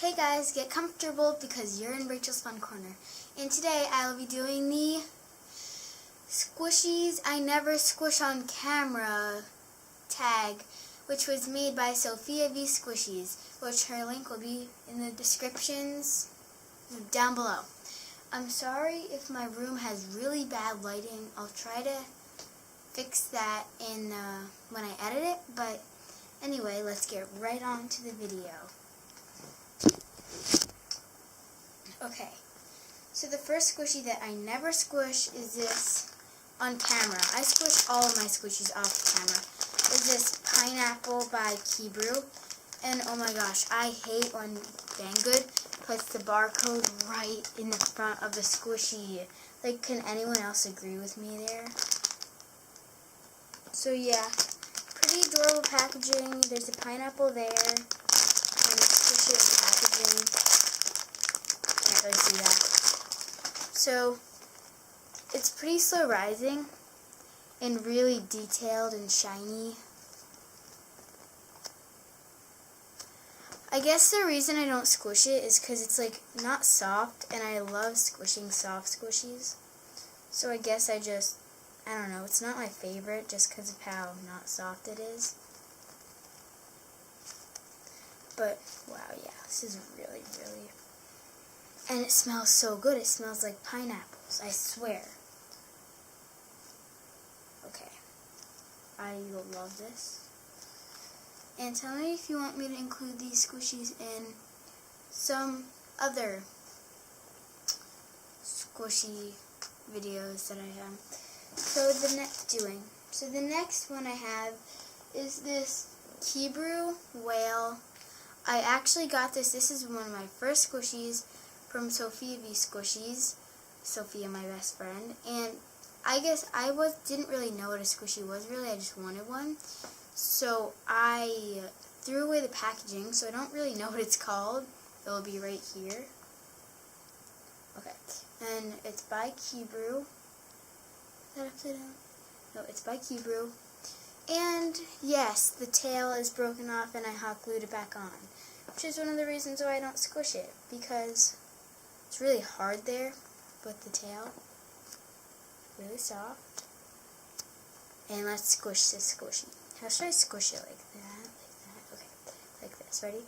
Hey guys, get comfortable because you're in Rachel's Fun Corner. And today I will be doing the Squishies I Never Squish on Camera tag, which was made by Sophia v Squishies, which her link will be in the descriptions down below. I'm sorry if my room has really bad lighting. I'll try to fix that in when I edit it, but anyway, let's get right on to the video. Okay, so the first squishy that I never squish is this on camera. I squish all of my squishies off camera. Is this pineapple by Kebrew. And oh my gosh, I hate when Banggood puts the barcode right in the front of the squishy. Like, can anyone else agree with me there? So yeah, pretty adorable packaging. There's a pineapple there, and it's squishy packaging. Can't really see that. So it's pretty slow rising and really detailed and shiny. I guess the reason I don't squish it is because it's like not soft, and I love squishing soft squishies. So I guess I don't know, it's not my favorite just because of how not soft it is. But wow, yeah, this is really, and it smells so good. It smells like pineapples, I swear. Okay, I will love this. And tell me if you want me to include these squishies in some other squishy videos that I have. So the next one I have is this Kebrew whale. I actually got this. This is one of my first squishies from Sophia v Squishies. Sophia, my best friend. And I guess I didn't really know what a squishy was really. I just wanted one. So I threw away the packaging, so I don't really know what it's called. It'll be right here. Okay. And it's by Kebrew. Is that upside down? No, it's by Kebrew. And yes, the tail is broken off and I hot glued it back on, which is one of the reasons why I don't squish it, because it's really hard there with the tail. Really soft. And let's squish this squishy. How should I squish it? Like that? Okay, like this. Ready?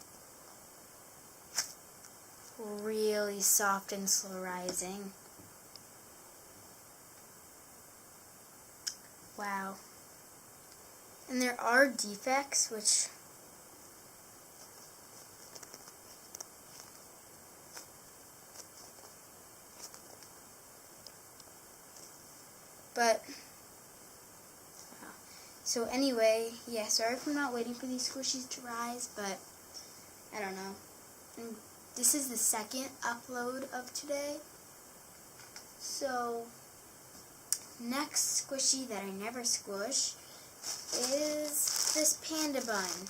Really soft and slow rising. Wow. And there are defects, which so anyway, yeah, sorry for not waiting for these squishies to rise, but I don't know. And this is the second upload of today. So next squishy that I never squish is this panda bun.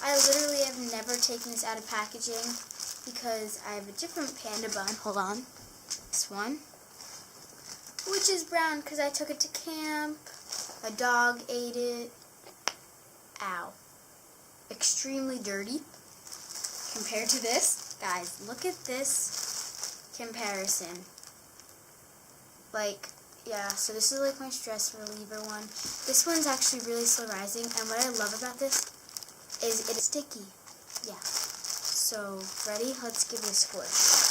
I literally have never taken this out of packaging because I have a different panda bun. Hold on. This one, which is brown because I took it to camp. A dog ate it. Ow. Extremely dirty compared to this. Guys, look at this comparison. Like, yeah, so this is like my stress reliever one. This one's actually really slow rising, and what I love about this is it's sticky. Yeah. So, ready? Let's give it a squish.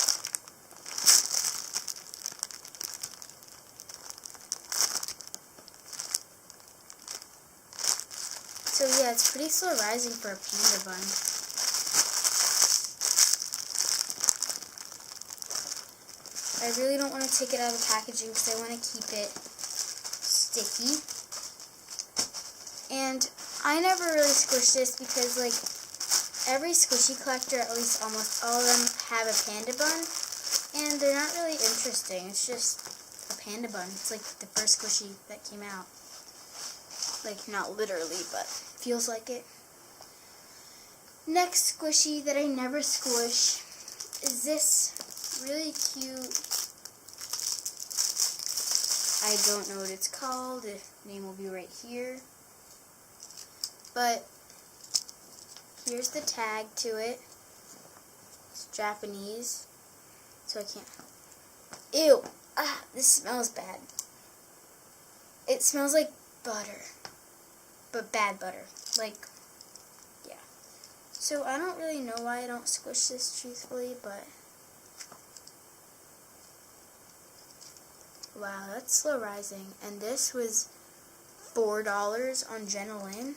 So yeah, it's pretty slow rising for a panda bun. I really don't want to take it out of the packaging because I want to keep it sticky. And I never really squish this because, like, every squishy collector, at least almost all of them, have a panda bun. And they're not really interesting. It's just a panda bun. It's like the first squishy that came out. Like, not literally, but feels like it. Next squishy that I never squish is this really cute, I don't know what it's called, the name will be right here, but here's the tag to it. It's Japanese, so I can't help. Ew! Ah, this smells bad. It smells like butter, but bad butter. Like, yeah. So I don't really know why I don't squish this truthfully, but wow, that's slow rising. And this was $4 on Genolin.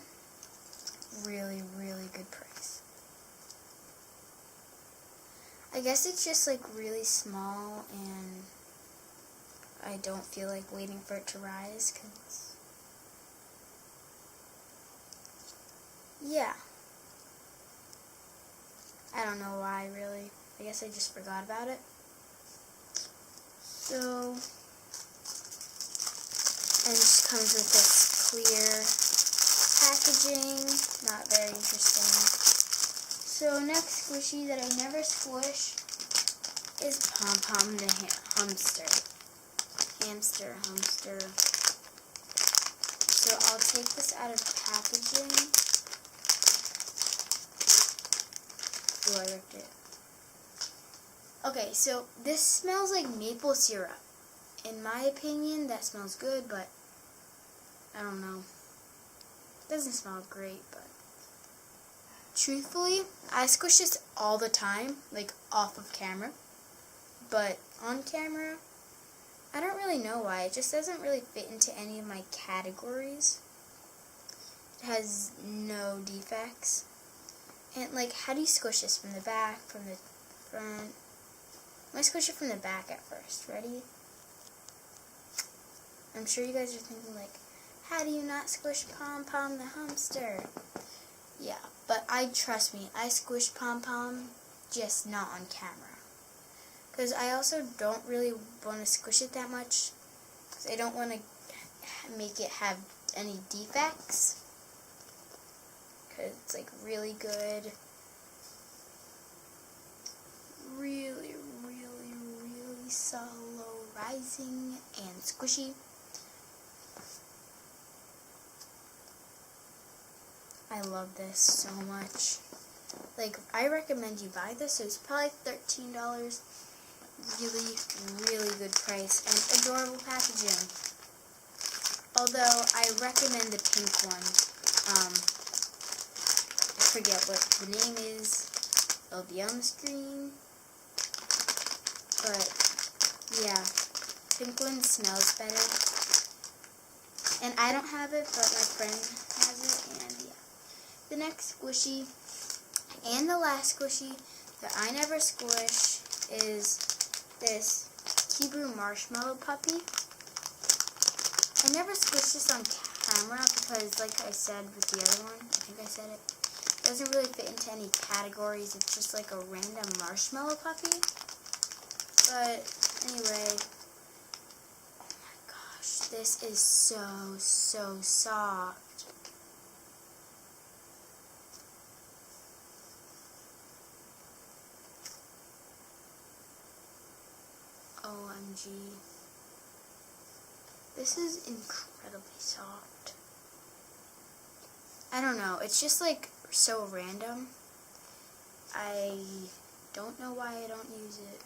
Really, really good price. I guess it's just like really small, and I don't feel like waiting for it to rise, because yeah, I don't know why really. I guess I just forgot about it. So, and it just comes with this clear packaging, not very interesting. So next squishy that I never squish is Pom Pom the hamster. Hamster. So I'll take this out of packaging. Ooh, I ripped it. Okay, so this smells like maple syrup. In my opinion, that smells good, but I don't know. It doesn't smell great, but truthfully, I squish this all the time, like off of camera. But on camera, I don't really know why. It just doesn't really fit into any of my categories. It has no defects. And like, how do you squish this? From the back, from the front? I'm going to squish it from the back at first. Ready? I'm sure you guys are thinking like, how do you not squish Pom Pom the hamster? Yeah, but trust me, I squish Pom Pom, just not on camera. Because I also don't really want to squish it that much, because I don't want to make it have any defects. Because it's like really good. Really, really, really slow rising and squishy. I love this so much. Like, I recommend you buy this. It's probably $13. Really, really good price and adorable packaging. Although I recommend the pink one. I forget what the name is. It'll be on the screen. But yeah, pink one smells better. And I don't have it, but my friend has it, and yeah. The next squishy, and the last squishy that I never squish, is this Hebrew marshmallow puppy. I never squished this on camera because, like I said with the other one, I think I said it, doesn't really fit into any categories. It's just like a random marshmallow puppy. But anyway, oh my gosh, this is so soft. OMG. This is incredibly soft. I don't know, it's just like so random. I don't know why I don't use it.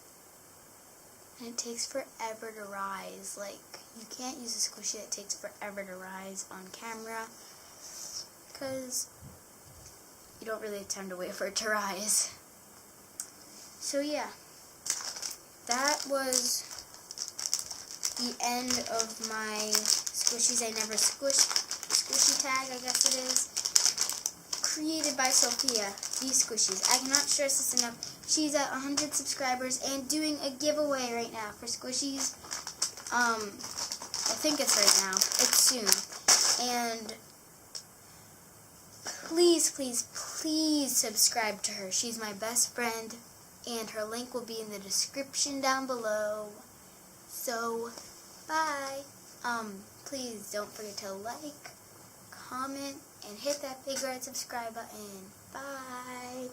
And it takes forever to rise. Like, you can't use a squishy that takes forever to rise on camera, because you don't really have time to wait for it to rise. So yeah. That was the end of my squishies I never squished squishy tag, I guess it is. Created by Sophia, these squishies. I cannot stress this enough. She's at 100 subscribers and doing a giveaway right now for squishies. I think it's right now. It's soon. And please, please, please subscribe to her. She's my best friend. And her link will be in the description down below. So, bye. Please don't forget to like, comment, and hit that big red subscribe button. Bye.